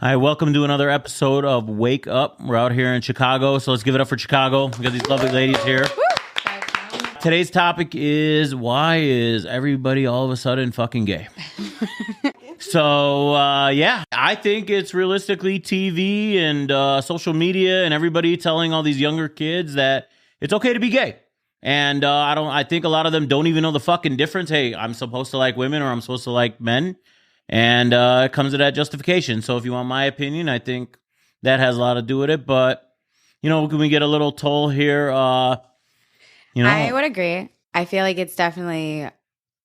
Hi, welcome to another episode of Wake Up. We're out here in Chicago, so let's give it up for Chicago. We got these lovely ladies here. Today's topic is, why is everybody all of a sudden fucking gay? So, I think it's realistically TV and social media and everybody telling all these younger kids that it's okay to be gay. And I think a lot of them don't even know the fucking difference. Hey, I'm supposed to like women or I'm supposed to like men. And it comes to that justification. So if you want my opinion, I think that has a lot to do with it. But, can we get a little toll here? I would agree. I feel like it's definitely,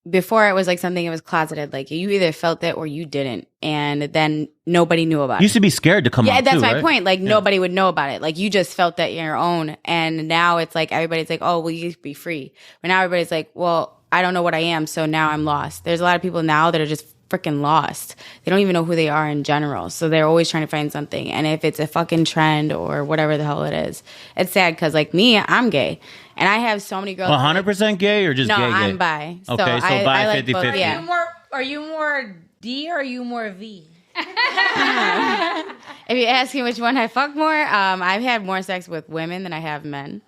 before it was like something that was closeted. Like you either felt it or you didn't. And then nobody knew about it. You used to be scared to come out. Yeah, that's too, my right? point. Like nobody would know about it. Like you just felt that your own. And now it's like everybody's like, oh, well, you be free. But now everybody's like, well, I don't know what I am. So now I'm lost. There's a lot of people now that are just freaking lost. They don't even know who they are in general. So they're always trying to find something. And if it's a fucking trend or whatever the hell it is, it's sad because like me, I'm gay. And I have so many girls. 100% gay or just no, gay? No, I'm bi. Okay, so I bi like 50-50. both, yeah. Are you more D or are you more V? If you're asking which one I fuck more, I've had more sex with women than I have men.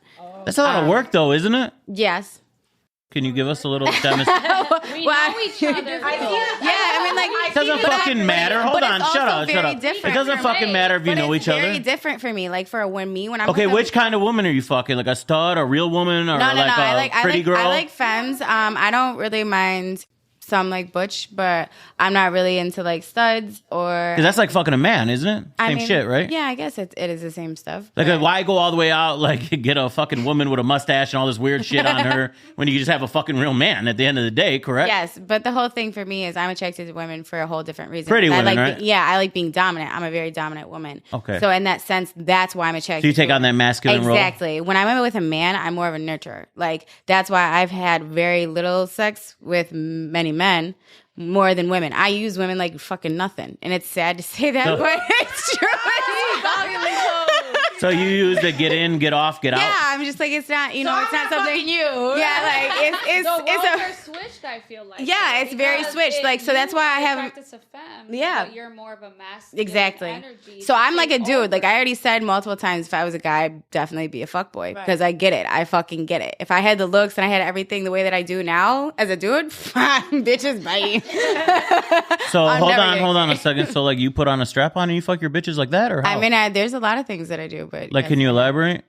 That's a lot of work, though, isn't it? Yes. Can you give us a little demonstration? We know each other. It doesn't fucking matter. Hold on, shut up. It It doesn't fucking matter if you know each other. It's very different for me. Like for when I'm Okay, which kind of woman are you fucking? Like a stud, a real woman, or like a pretty girl? I like femmes. I don't really mind some like butch, but I'm not really into like studs or. Because that's like fucking a man, isn't it? Same shit, right? Yeah, I guess it is the same stuff. Like, why go all the way out, like, get a fucking woman with a mustache and all this weird shit on her when you just have a fucking real man at the end of the day, correct? Yes, but the whole thing for me is I'm attracted to women for a whole different reason. Pretty women, right? I like being dominant. I'm a very dominant woman. Okay. So in that sense, that's why I'm attracted to So you take on that masculine role? Exactly. When I'm with a man, I'm more of a nurturer. Like, that's why I've had very little sex with many men. More than women. I use women like fucking nothing. And it's sad to say that, but it's true. So you use the get in, get off, get out? Yeah, I'm just like, it's not, it's not something. You. Yeah, like, it's switched, I feel like. Yeah, it's very switched. Like, so that's why I have. Yeah. But you're more of a masculine exactly. energy. So I'm like a dude. Like, I already said multiple times, if I was a guy, I'd definitely be a fuckboy. Because I get it. I fucking get it. If I had the looks and I had everything the way that I do now as a dude, bitches, bye. So hold on a second. So like you put on a strap on and you fuck your bitches like that, or how? I mean, there's a lot of things that I do, but like, can you elaborate?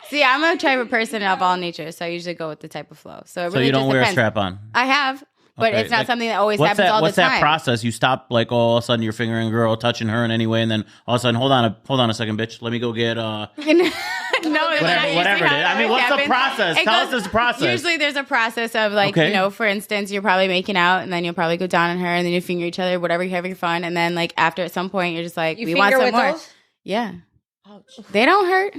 See, I'm a type of person of all nature, so I usually go with the type of flow. So it really you don't just wear depends. a strap on? I have, but it's not something that always happens all the time. What's that process? You stop, like, all of a sudden you're fingering a girl, touching her in any way, and then all of a sudden, hold on a second, bitch. Let me go get No, whatever it is. I mean, what's the process? Tell us this process. Usually there's a process of like, for instance, you're probably making out and then you'll probably go down on her and then you finger each other, whatever, you're having fun. And then like after at some point, you're just like, we want some more. Those? Yeah. Ouch. They don't hurt.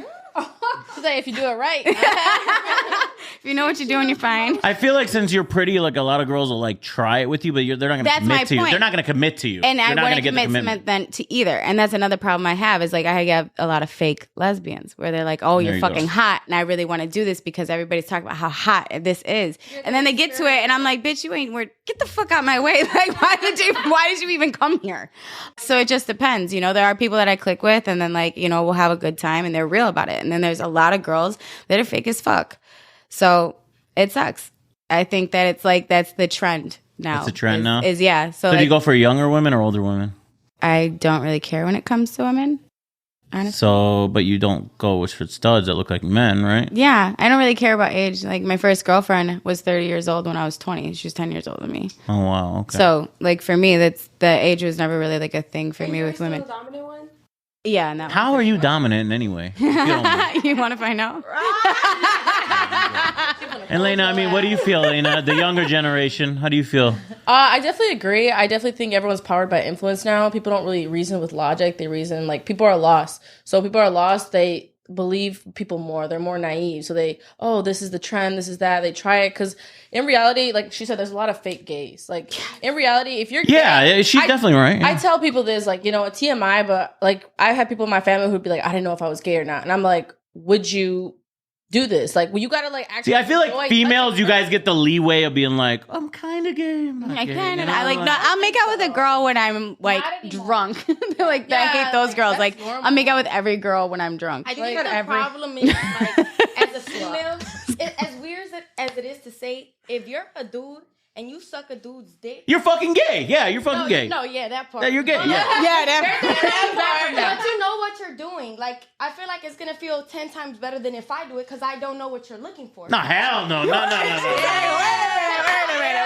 If you do it right. If you know what you're doing, you're fine. I feel like since you're pretty, like a lot of girls will like try it with you, but they're not going to commit to you. They're not going to commit to you. And I wouldn't commit then to either. And that's another problem I have is like I have a lot of fake lesbians where they're like, oh, you're fucking hot. And I really want to do this because everybody's talking about how hot this is. And then they get to it and I'm like, bitch, you ain't get the fuck out my way. Like, why did you even come here? So it just depends. There are people that I click with and then like, we'll have a good time and they're real about it. And then there's a lot of girls that are fake as fuck. So it sucks. I think that it's like that's the trend now. It's a trend now? Yeah. So do you go for younger women or older women? I don't really care when it comes to women, honestly. So, but you don't go with studs that look like men, right? Yeah. I don't really care about age. Like my first girlfriend was 30 years old when I was 20. She was 10 years older than me. Oh, wow. Okay. So like for me, the age was never really like a thing for me with women. The dominant one? Yeah. How are you dominant in any way? You want to find out? And Lena, I mean, what do you feel, Lena? The younger generation, how do you feel? I definitely agree. I definitely think everyone's powered by influence now. People don't really reason with logic. They reason, like, people are lost. So people are lost. They believe people more. They're more naive. So this is the trend. This is that. They try it. Because in reality, like she said, there's a lot of fake gays. Like, in reality, if you're gay, she's definitely right. I tell people this, like, a TMI, but, like, I had people in my family who'd be like, I didn't know if I was gay or not. And I'm like, would you do this. Like, well, you gotta like actually. See, I feel like females, you guys get the leeway of being like, I'm kind of gay. I'll make out with a girl when I'm like drunk. They're like, I hate those girls. Like, normal. I'll make out with every girl when I'm drunk. I think the problem is like, as a female, as weird as it is to say, if you're a dude and you suck a dude's dick, you're fucking gay. Yeah, you're fucking gay. No, yeah, that part. Yeah, you're gay. Yeah, that part. But you know what you're doing. Like, I feel like it's gonna feel 10 times better than if I do it because I don't know what you're looking for. No, hell no.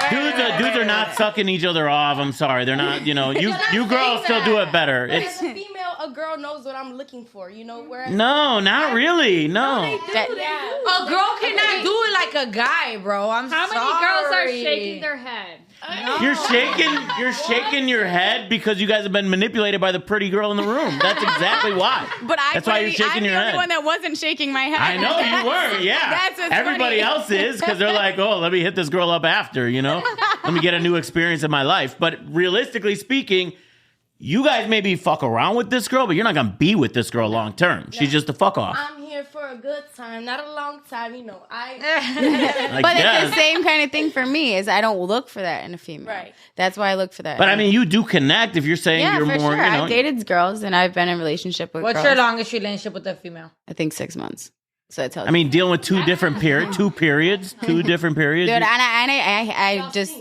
Dudes are not sucking each other off. I'm sorry, they're not. You know, you girls still do it better. As a female, a girl knows what I'm looking for. You know, whereas no, not really. No. They do. A girl cannot do it like a guy, bro. How many girls are shaking their head? No. You're shaking your head because you guys have been manipulated by the pretty girl in the room. That's exactly why. But that's why you're shaking your head. I'm the only one that wasn't shaking my head. I know you were. Yeah. That's what's Everybody funny. else is because they're like, oh, let me hit this girl up after. You know, let me get a new experience in my life. But realistically speaking, you guys maybe fuck around with this girl, but you're not gonna be with this girl long term. She's just a fuck off. I'm here for a good time, not a long time. You know, But it's the same kind of thing for me. Is I don't look for that in a female. Right. That's why I look for that. But I mean, you do connect if you're saying you're for more. Sure. You know, I've dated girls and I've been in a relationship with. What's girls. your longest relationship with a female? I think 6 months. So that tells. I mean, dealing with two different periods. Dude, and I just.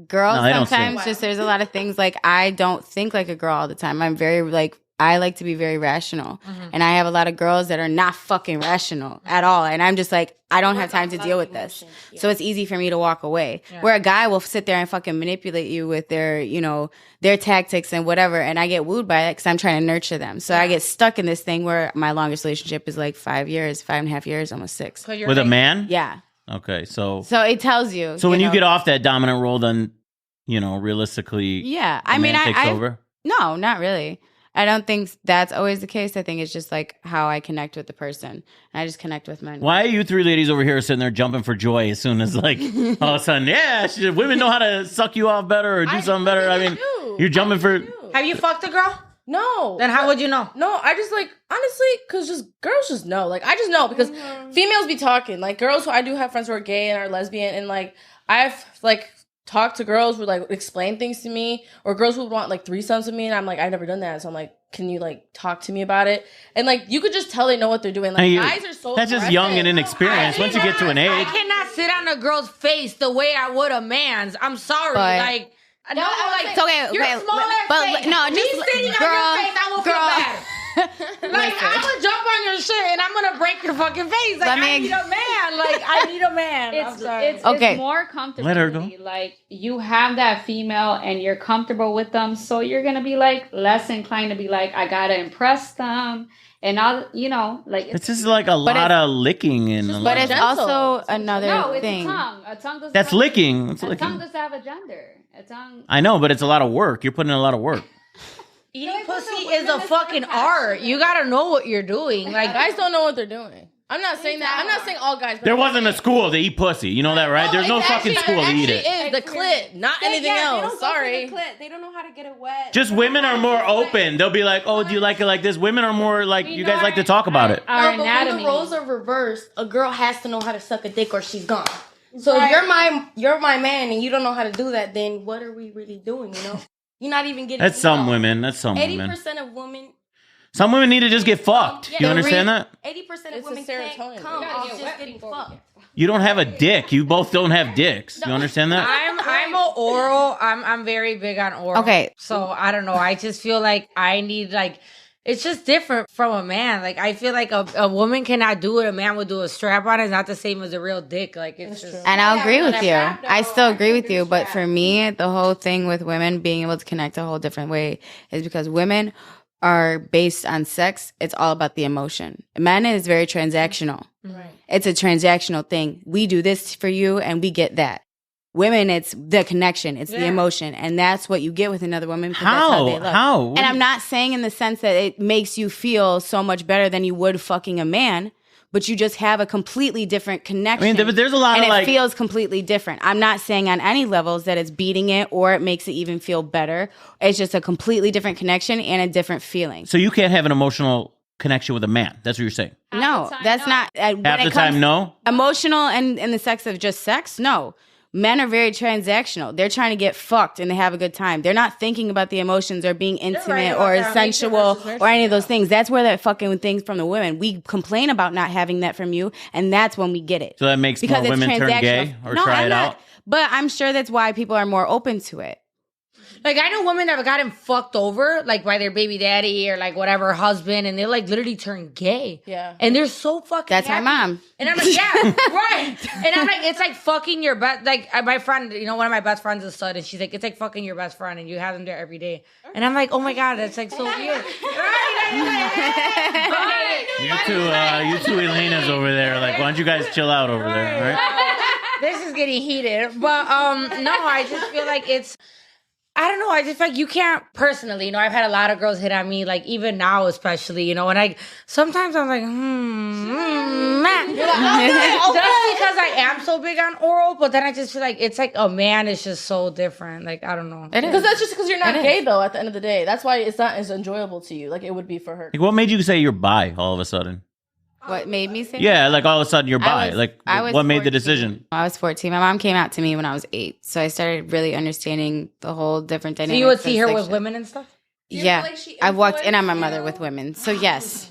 Girls sometimes just there's a lot of things like I don't think like a girl all the time. I'm very like I like to be very rational. And I have a lot of girls that are not fucking rational at all. And I'm just like, I don't have time to deal with this. Yeah. So it's easy for me to walk away. Yeah. Where a guy will sit there and fucking manipulate you with their, you know, their tactics and whatever. And I get wooed by it because I'm trying to nurture them. So I get stuck in this thing where my longest relationship is like 5 years, 5.5 years, almost 6. With a man? Yeah. Okay, so it tells you. So when you get off that dominant role, then you know realistically, yeah. I mean, takes over. No, not really. I don't think that's always the case. I think it's just like how I connect with the person. And I just connect with men. Why are you three ladies over here sitting there jumping for joy as soon as like all of a sudden, women know how to suck you off better or do something better? I mean, you're jumping for. Have you fucked a girl? No. Then how would you know? No, I just like, honestly, because just girls just know. Like, I just know because females be talking. Like, girls who I do have friends who are gay and are lesbian. And like, I've like talked to girls who like explain things to me or girls who would want like threesomes with me. And I'm like, I've never done that. So I'm like, can you like talk to me about it? And like, you could just tell they know what they're doing. Like, guys are so That's just young and inexperienced. Once you get to an age. I cannot sit on a girl's face the way I would a man's. I'm sorry. Like, no, like, it's okay. You're small ass face. No, me just sitting on your face, I will feel bad. Like, I'm gonna jump on your shit and I'm gonna break your fucking face. Like, I need a man. Like, I need a man. It's more comfortability. Let her go. Like, you have that female and you're comfortable with them, so you're gonna be like less inclined to be like, I gotta impress them. And all, you know, like it's just like a lot of licking and. But it's also another thing. No, it's a tongue. A tongue doesn't. That's licking. It's licking. Tongue doesn't have a gender. A tongue. I know, but it's a lot of work. You're putting in a lot of work. Eating pussy is a fucking art. You gotta know what you're doing. Like, guys don't know what they're doing. I'm not saying that. I'm not saying all guys. There wasn't a school to eat pussy. You know that, right? There's no fucking school to eat it. Is the clit, not anything else. Sorry. They don't know how to get it wet. Just women are more open. They'll be like, "Oh, do you like it like this?" Women are more like, you guys like to talk about it. Our But anatomy. when the roles are reversed, a girl has to know how to suck a dick or she's gone. So if you're my man and you don't know how to do that, then what are we really doing? You know, you're not even getting. That's some women. That's some women. 80% of women. Some women need to just get fucked. You understand that? 80% of women can't come off just getting fucked. You don't have a dick. You both don't have dicks. You understand that? I'm a oral. I'm very big on oral. Okay. So I don't know. I just feel like I need like. It's just different from a man. Like, I feel like a woman cannot do what a man would do. A strap on is not the same as a real dick. Like, it's just. And I'll agree with you. I still agree with you. But for me, the whole thing with women being able to connect a whole different way is because women are based on sex. It's all about the emotion. Men is very transactional. Right. It's a transactional thing. We do this for you and we get that. Women, it's the connection, it's the emotion, and that's what you get with another woman. That's how they look. How? And I'm not saying in the sense that it makes you feel so much better than you would fucking a man, but you just have a completely different connection. I mean, there's a lot and of like. it feels completely different. I'm not saying on any levels that it's beating it or it makes it even feel better. It's just a completely different connection and a different feeling. So you can't have an emotional connection with a man. That's what you're saying. No, that's not. Half the time, no. Emotional and the sex of just sex, no. Men are very transactional. They're trying to get fucked and they have a good time. They're not thinking about the emotions or being intimate or sensual or any of those things. That's where that fucking things from the women. We complain about not having that from you, and that's when we get it. So that makes more women turn gay or try it out? But I'm sure that's why people are more open to it. Like, I know women that have gotten fucked over, like, by their baby daddy or, like, whatever, husband, and they, like, literally turn gay. Yeah. And they're so fucking That's happy. my mom. And I'm like, yeah, right. And I'm like, it's like fucking your best, like, my friend, you know, one of my best friends is a stud, and she's like, it's like fucking your best friend, and you have them there every day. And I'm like, oh my God, that's, like, so weird. You two Elena's over there. Like, why don't you guys chill out over there, all right? This is getting heated. But, no, I just feel like it's, I don't know. I just feel like you can't personally, you know, I've had a lot of girls hit on me, like even now especially, you know, and sometimes I'm like, man. Just because I am so big on oral, but then I just feel like it's like a man is just so different. Like, I don't know. Because that's just because you're not gay, though, at the end of the day. That's why it's not as enjoyable to you like it would be for her. Like, what made you say you're bi all of a sudden? What made me say Yeah, like all of a sudden you're bi. I was what made the 14. decision? I was 14. My mom came out to me when I was 8. So I started really understanding the whole different So dynamics. you would see her of with section. women and stuff? Yeah. I walked in on my mother with women. So yes.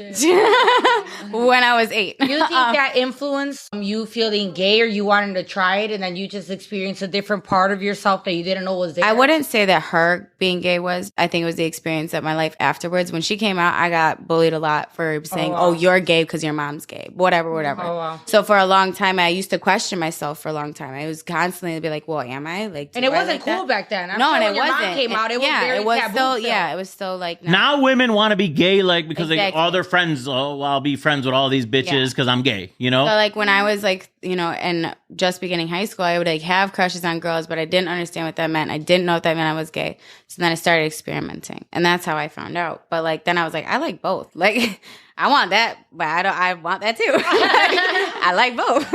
When I was 8. Do you think that influenced you feeling gay, or you wanted to try it and then you just experienced a different part of yourself that you didn't know was there? I wouldn't say that her being gay was. I think it was the experience of my life afterwards. When she came out, I got bullied a lot for saying, oh, you're gay because your mom's gay. Whatever. Oh, wow. So for a long time, I used to question myself for a long time. I was constantly be like, well, am I? Like, And it wasn't cool back then. I'm No, sure and when it your wasn't. mom came out, it was very it was taboo still, still. yeah, it was still like Now women want to be gay, like, because Exactly. all their friends, oh, well, I'll be friends with all these bitches because I'm gay, you know? So like when I was like, you know, and just beginning high school, I would like have crushes on girls, but I didn't understand what that meant. I didn't know if that meant I was gay. So then I started experimenting, and that's how I found out. But like then I was like, I like both. Like I want that, but I want that too. I like both.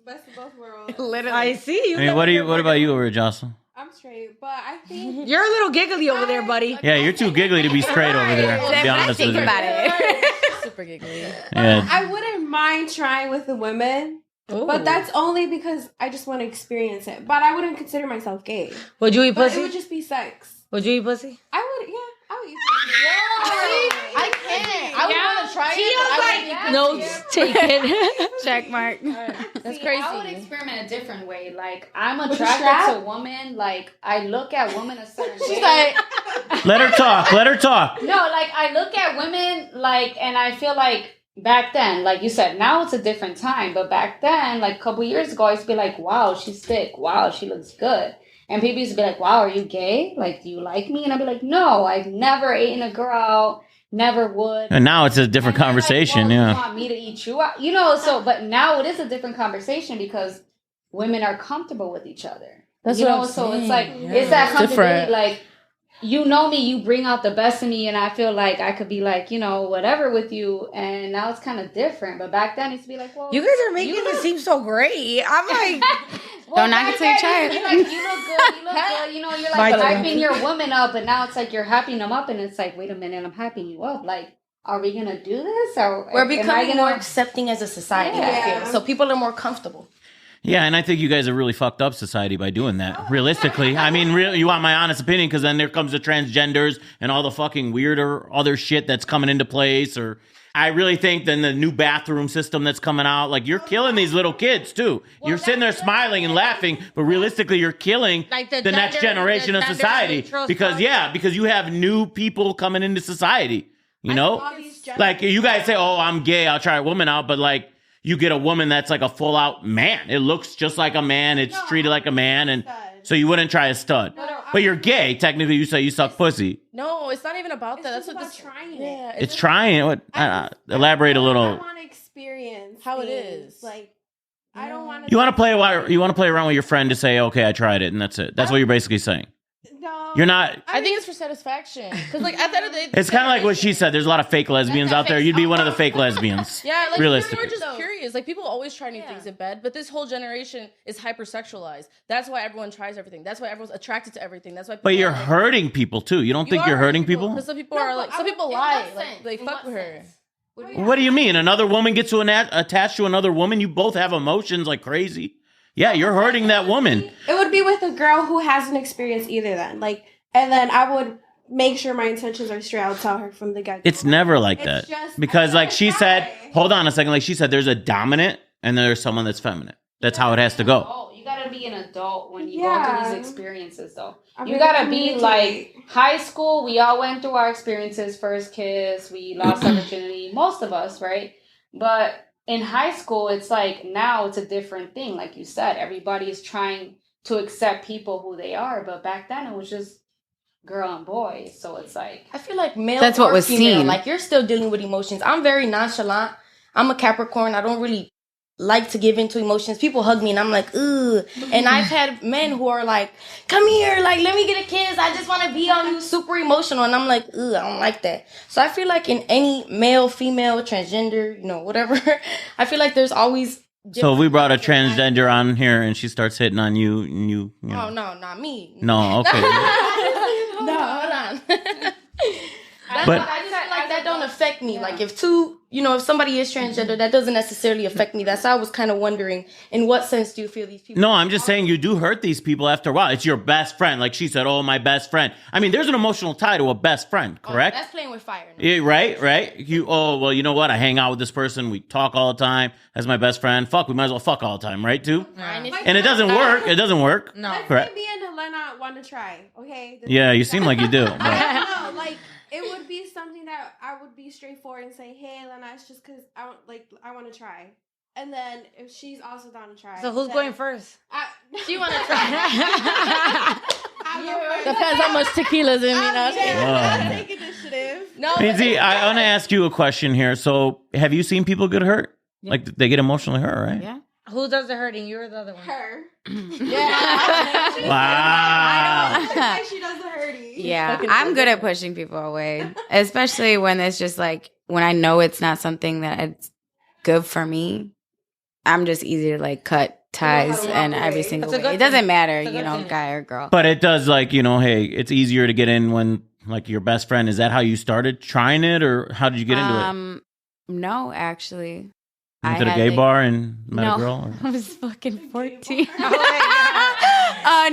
Best of both worlds. Literally. I see you. I mean, what about you over here, Jocelyn? I'm straight, but I think You're a little giggly over there, buddy. Yeah, you're too giggly to be straight over there, to be When I honest with think you. about it. Super giggly. Yeah. I wouldn't mind trying with the women, but that's only because I just want to experience it. But I wouldn't consider myself gay. Would you eat But pussy? it would just be sex. Would you eat pussy? I would, yeah, I would eat pussy. I can't. I would want to try it, but I wouldn't eat Notes taken. Check mark. That's See, crazy. I would experiment a different way. Like, I'm With a attracted strap? to women. Like, I look at women a certain way. She's like, Let her talk. Let her talk. No, like, I look at women, like, and I feel like back then, like you said, now it's a different time. But back then, like a couple years ago, I used to be like, wow, she's thick. Wow, she looks good. And people used to be like, wow, are you gay? Like, do you like me? And I'd be like, no, I've never eaten a girl out. Never would. And now it's a different And they're conversation, like, well, yeah. You want me to eat you out? You know, so, but now it is a different conversation because women are comfortable with each other. That's you what know, I'm so saying. it's like, Yeah. it's that It's different. comfortability. Like, you know me, you bring out the best in me, and I feel like I could be like, you know, whatever with you. And now it's kind of different. But back then, it used to be like, well, You guys are making it seem so great. I'm like, well, Don't knock back it till you then, try it'd it. be like, you look good, you look good. You know, you're like hyping your woman up, but now it's like you're hyping them up, and it's like, wait a minute, I'm hyping you up. Like, are we gonna do this, or We're am I becoming gonna- more accepting as a society, I feel. So people are more comfortable. Yeah, and I think you guys have really fucked up society by doing that. Realistically, I mean, you want my honest opinion? Because then there comes the transgenders and all the fucking weirder other shit that's coming into place. Or I really think then the new bathroom system that's coming out, like you're killing these little kids too. You're sitting there smiling and laughing, but realistically, you're killing Like the the next gender- generation the of gender society neutral because stuff. because you have new people coming into society. You know, like you guys say, "Oh, I'm gay. I'll try a woman out," but like. You get a woman that's like a full out man. It looks just like a man. It's treated like a man. And so you wouldn't try a stud. But you're gay. Technically, you say you suck pussy. no, it's not even about that. That's what about this. trying it. Yeah, It's trying. What? Elaborate a I little. want to experience How it things. is. Like, I don't want to. You want to play around with your friend to say, okay, I tried it. And that's it. That's what you're basically saying. No, You're not. I think it's for satisfaction. Because, like, at the end of the day, It's kind of like what she said. There's a lot of fake lesbians out there. You'd be one of the fake lesbians. yeah, like, realistically. we're just curious. Like, people always try new things in bed, but this whole generation is hypersexualized. That's why everyone tries everything. That's why everyone's attracted to everything. That's why. But you're hurting people too. You don't think you're hurting people? Because some people are like, some people lie. Like, they fuck with her. What do you mean? Another woman gets to attached to another woman? You both have emotions like crazy. Yeah, you're hurting that woman. It would be with a girl who hasn't experienced either then. Like, and then I would make sure my intentions are straight. I would tell her from the get-go. It's never like that. Because like she said, hold on a second, like she said, there's a dominant and there's someone that's feminine. That's how it has to go. Oh, you gotta be an adult when you go through these experiences, though. You gotta be like high school. We all went through our experiences. First kiss, we lost our virginity. Most of us, right? But in high school, it's like now it's a different thing. Like you said, everybody is trying to accept people who they are. But back then, it was just girl and boy. So it's like I feel like male. That's what was female, seen. Like you're still dealing with emotions. I'm very nonchalant. I'm a Capricorn. I don't really like to give into emotions. People hug me and I'm like, ugh. And I've had men who are like, come here, like, let me get a kiss. I just want to be on you, super emotional. And I'm like, ugh, I don't like that. So I feel like in any male, female, transgender, you know, whatever, I feel like there's always. So if we brought a transgender on here and she starts hitting on you and you know. Oh, no, not me. No, okay. No, hold on. But I just feel like that don't affect me. Like if if somebody is transgender, that doesn't necessarily affect me. That's how I was kind of wondering, in what sense do you feel these people? no, I'm just saying you do hurt these people after a while. It's your best friend. Like she said, oh, my best friend. I mean, there's an emotional tie to a best friend, correct? That's playing with fire. Yeah, right. Well, you know what? I hang out with this person. We talk all the time. That's my best friend. Fuck, we might as well fuck all the time, right? Too. And it doesn't work. It doesn't work. No. Correct. Me and Helena want to try. Okay. Yeah, you seem like you do. But. No, like it would be something that I would be straightforward and say, "Hey, Helena, it's just because I want to try." And then if she's also down to try, So who's going first? She want to try. Depends how much tequila's in me. I'll take initiative. No, Lindsay, I want to ask you a question here. So, have you seen people get hurt? Yeah. Like they get emotionally hurt, right? Yeah. Who does the hurting? You or the other one? Her. Wow. She does the hurting. Yeah, I'm good at pushing people away, especially when it's just like when I know it's not something that it's good for me. I'm just easy to like cut ties and every single way. It doesn't matter, guy or girl. But it does, like, hey, it's easier to get in when like your best friend. Is that how you started trying it, or how did you get into it? No, actually. You went to the gay bar and met a girl? Or? I was fucking 14.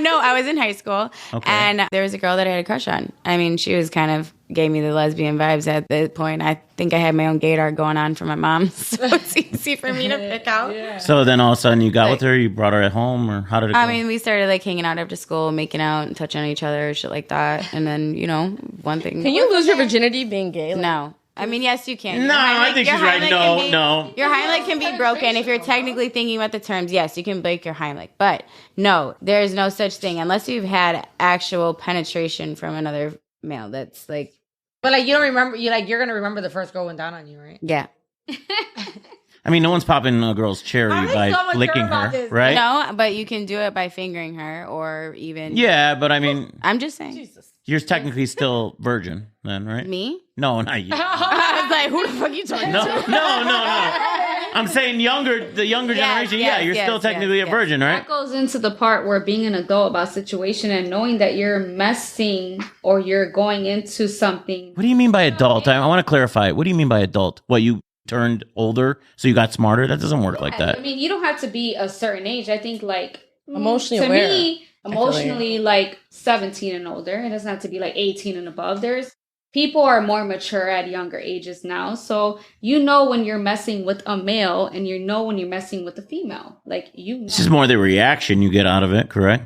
No, I was in high school. Okay. And there was a girl that I had a crush on. I mean, she was kind of gave me the lesbian vibes at that point. I think I had my own gaydar going on for my mom. So it's easy for me to pick out. Yeah. So then all of a sudden you got with her, you brought her at home, or how did it go? I mean, we started like hanging out after school, making out and touching on each other, shit like that. And then, one thing. Can you lose your virginity being gay? Like, no. I mean, yes, you can. No, I think she's right. No. Your Heimlich can be broken. If you're technically thinking about the terms, yes, you can break your Heimlich. But no, there is no such thing unless you've had actual penetration from another male. That's like. But like you don't remember, you're gonna remember the first girl went down on you, right? Yeah. I mean, no one's popping a girl's cherry by licking her, right? No, but you can do it by fingering her or even. Yeah, but I mean. I'm just saying. Jesus. You're technically still virgin then, right? Me? No, not you. I was like, who the fuck are you talking to? No. I'm saying the younger generation, you're still technically a virgin, right? That goes into the part where being an adult about situation and knowing that you're messing or you're going into something. What do you mean by adult? I want to clarify. What do you mean by adult? What, you turned older so you got smarter? That doesn't work like that. I mean, you don't have to be a certain age. I think like emotionally to aware. Me, emotionally like 17 and older. It doesn't have to be like 18 and above. People are more mature at younger ages now. So when you're messing with a male and when you're messing with a female. Like It's just more the reaction you get out of it, correct?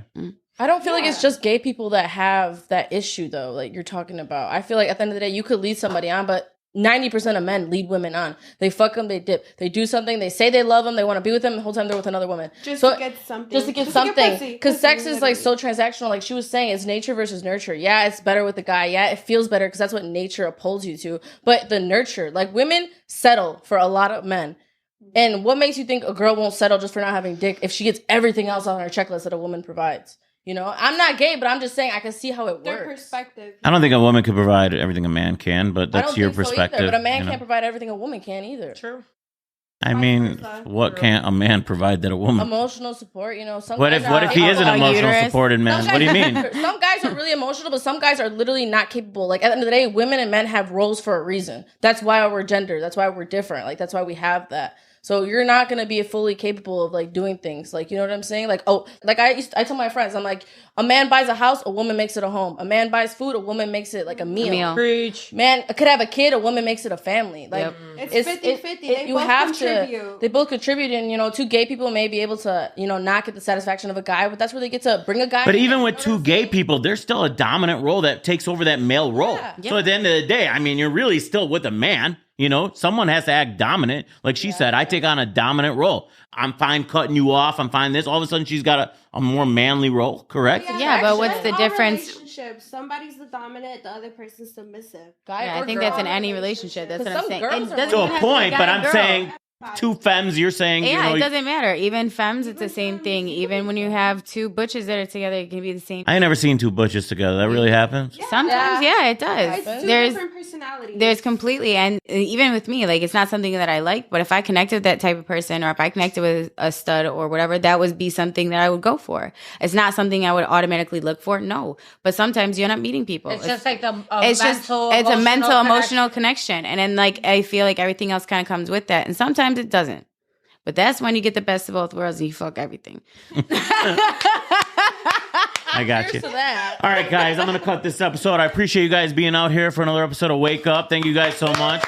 I don't feel like it's just gay people that have that issue though, like you're talking about. I feel like at the end of the day, you could lead somebody on, but 90% of men lead women on. They fuck them, they dip, they do something, they say they love them, they want to be with them, the whole time they're with another woman. Just to get something. Because sex is like so transactional. Like she was saying, it's nature versus nurture. Yeah, it's better with the guy. Yeah, it feels better because that's what nature upholds you to. But the nurture, like women settle for a lot of men. And what makes you think a girl won't settle just for not having dick if she gets everything else on her checklist that a woman provides? You know, I'm not gay, but I'm just saying I can see how it Their works. perspective. I don't think a woman could provide everything a man can, but I that's don't your think so perspective. either, but a man you know? can't provide everything a woman can either. True. I mean, what can't a man provide that a woman? Emotional support, you know. Some What guys if he is an A emotional uterus? supported man? What do you mean? Some guys are really emotional, but some guys are literally not capable. Like at the end of the day, women and men have roles for a reason. That's why we're gender. That's why we're different. Like that's why we have that. So you're not gonna be fully capable of like doing things. Like you know what I'm saying? Like I tell my friends, I'm like, a man buys a house, a woman makes it a home. A man buys food, a woman makes it like a meal. Preach. Man could have a kid, a woman makes it a family. Like It's 50-50. They you both have contribute. they both contribute, and you know, two gay people may be able to, you know, not get the satisfaction of a guy, but that's where they get to bring a guy. But in, even you with know what two I'm gay saying? people, there's still a dominant role that takes over that male role. So at the end of the day, I mean, you're really still with a man. You know, someone has to act dominant. Like she said, I take on a dominant role. I'm fine cutting you off. I'm fine this. All of a sudden, she's got a more manly role, correct? Yeah, but what's the all difference? Relationships, somebody's the dominant, the other person's submissive. Guy Yeah, or I think girl. that's in any relationship. That's what I'm Some saying. girls It are doesn't To even a have to be point, guy but and I'm girl. saying two femmes, you're saying, Yeah, you know, it doesn't matter. Even femmes, it's the same thing. Even when you have two butches that are together, it can be the same. I ain't never seen two butches together. That really happens? Sometimes, yeah, it does. It's two There's different personalities. there's completely, and even with me, like it's not something that I like, but if I connected with that type of person, or if I connected with a stud or whatever, that would be something that I would go for. It's not something I would automatically look for, no. But sometimes you're not meeting people. It's just like the It's mental, just it's a mental emotional connection. connection, and then like I feel like everything else kind of comes with that, and sometimes it doesn't. But that's when you get the best of both worlds and you fuck everything. I got you. To that. All right, guys, I'm going to cut this episode. I appreciate you guys being out here for another episode of Wake Up. Thank you guys so much.